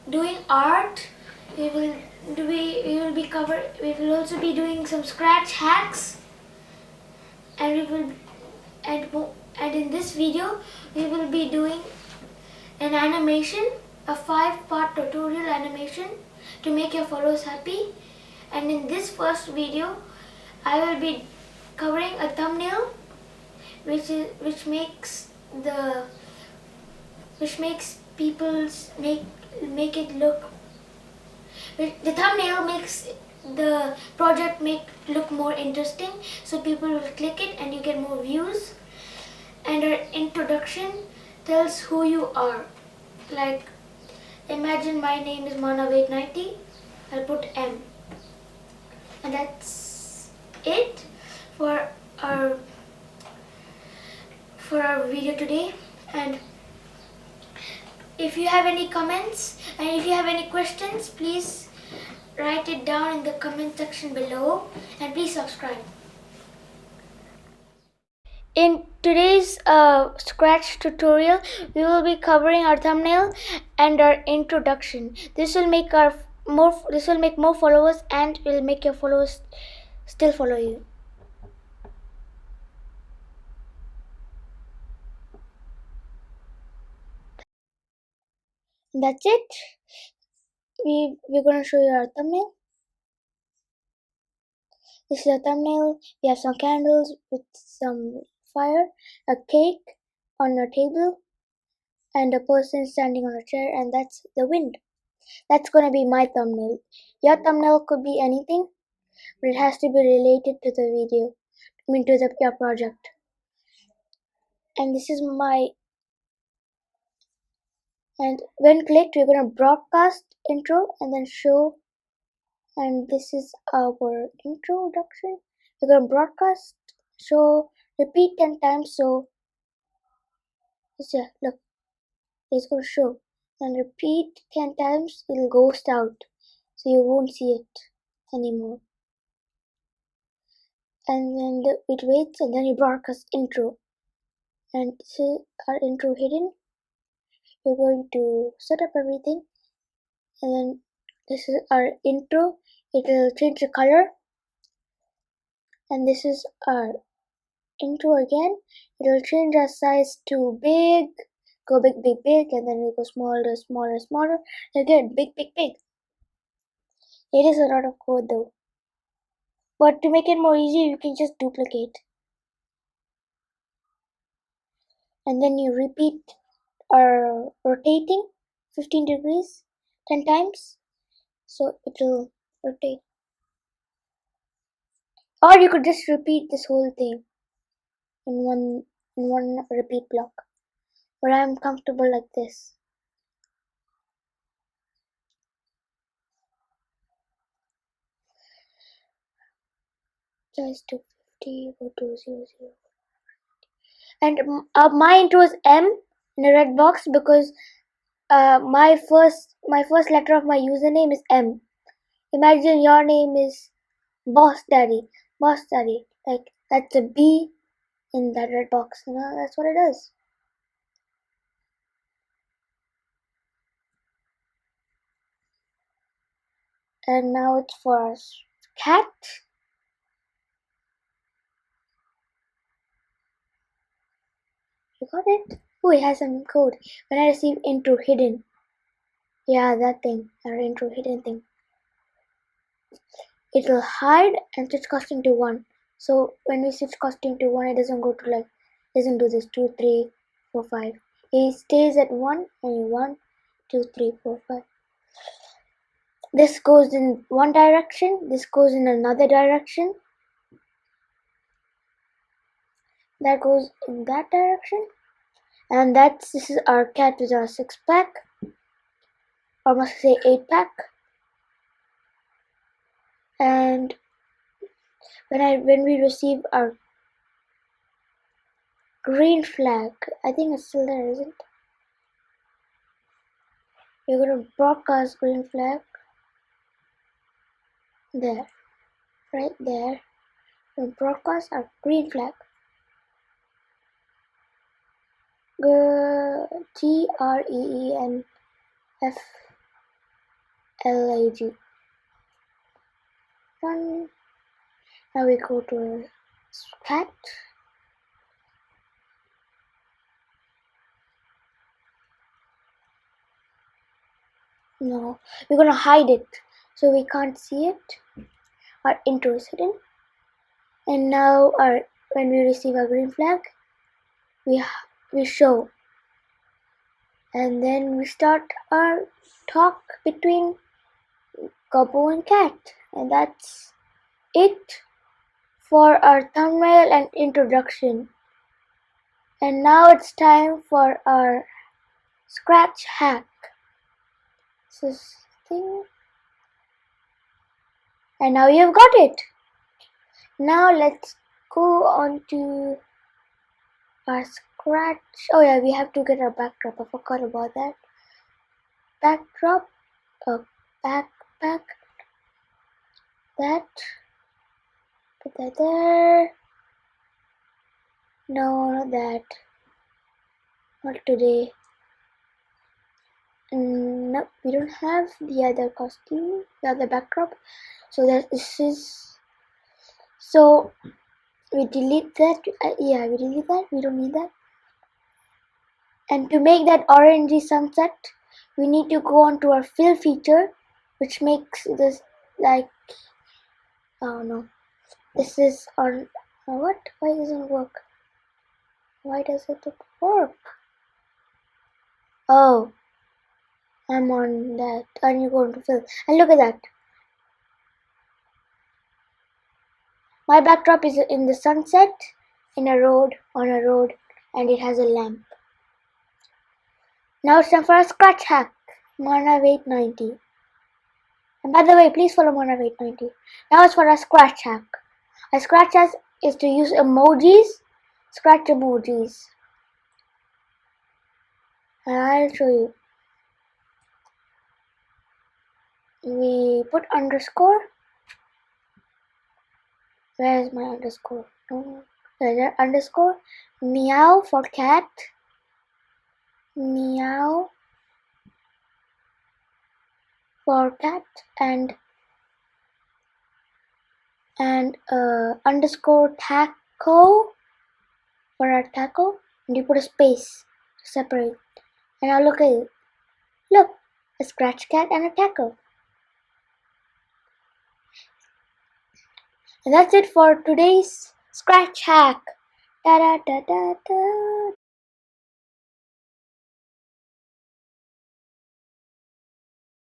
doing art. We will also be doing some scratch hacks, and we will and in this video we will be doing an animation, a 5-part tutorial animation to make your followers happy. And in this first video I will be covering a thumbnail which makes people's make it look, the thumbnail makes the project look more interesting, so people will click it and you get more views. And our introduction tells who you are. Like, imagine my name is Manav890. I'll put M, and that's it for our video today. And if you have any comments and if you have any questions, please write it down in the comment section below, and please subscribe. In today's Scratch tutorial, we will be covering our thumbnail and our introduction. This will make more followers, and will make your followers still follow you. And that's it. We're gonna show you our thumbnail. This is a thumbnail. We have some candles with some fire, a cake on a table, and a person standing on a chair, and that's the wind. That's gonna be my thumbnail. Your thumbnail could be anything, but it has to be related to the video, to your project. And this is and when clicked, we're gonna broadcast intro and then show. And this is our introduction. We're gonna broadcast, show, repeat 10 times. So, look, it's gonna show and repeat 10 times. It'll ghost out, so you won't see it anymore. And then it waits, and then you broadcast intro. And this is our intro hidden. We're going to set up everything, and then this is our intro. It will change the color, and this is our intro again. It will change our size to big, go big, big, big, and then we go smaller, smaller, smaller. Again, big, big, big. It is a lot of code though, but to make it more easy, you can just duplicate, and then you repeat our rotating 15 degrees 10 times, so it will rotate. Or you could just repeat this whole thing in one repeat block, but I'm comfortable like this. Size 250, go to 00. And my intro is M in a red box because my first letter of my username is M. Imagine your name is Boss Daddy. Like, that's a B in that red box. That's what it is. And now it's for cat. You got it? Oh, it has some code. When I receive intro hidden. Yeah, that thing. Our intro hidden thing. It will hide and switch costume to 1. So when we switch costume to 1, it doesn't go to doesn't do this 2, 3, 4, 5. It stays at 1 and 1, 2, 3, 4, 5. This goes in one direction, this goes in another direction, that goes in that direction, and this is our cat with our 6-pack, or must I say 8-pack. And when we receive our green flag, I think it's still there, isn't it? We're gonna broadcast green flag there, right there. We'll broadcast our green flag. GREENF. lag. Run. Now we go to cat. No, we're gonna hide it so we can't see it. Our intro is hidden. And now when we receive a green flag, we show, and then we start our talk between Gobbo and Cat, and that's it for our thumbnail and introduction. And now it's time for our scratch hack. This thing, and now you've got it. Now let's go on to our scratch. Oh yeah, we have to get our backdrop. I forgot about that. Backdrop, a backpack. That. Put that there. No, not that. Not today. No, we don't have the other costume, the other backdrop. So this is. So we delete that. Yeah, we delete that. We don't need that. And to make that orangey sunset, we need to go on to our fill feature, which makes this like. Oh no, this is on. What? Why doesn't it work? Why does it work? Oh, I'm on that. And you're going to fill. And look at that. My backdrop is in the sunset, in a road, on a road, and it has a lamp. Now it's time for a scratch hack. Manav890. And by the way, please follow Manav890. Now it's for a scratch hack. A scratch hack is to use emojis, scratch emojis. And I'll show you. We put underscore. Where is my underscore? No, there's underscore. Meow for cat. Meow for cat and underscore taco for our taco, and you put a space to separate. And now look at it. Look, a scratch cat and a taco. And that's it for today's scratch hack. Da da da da da.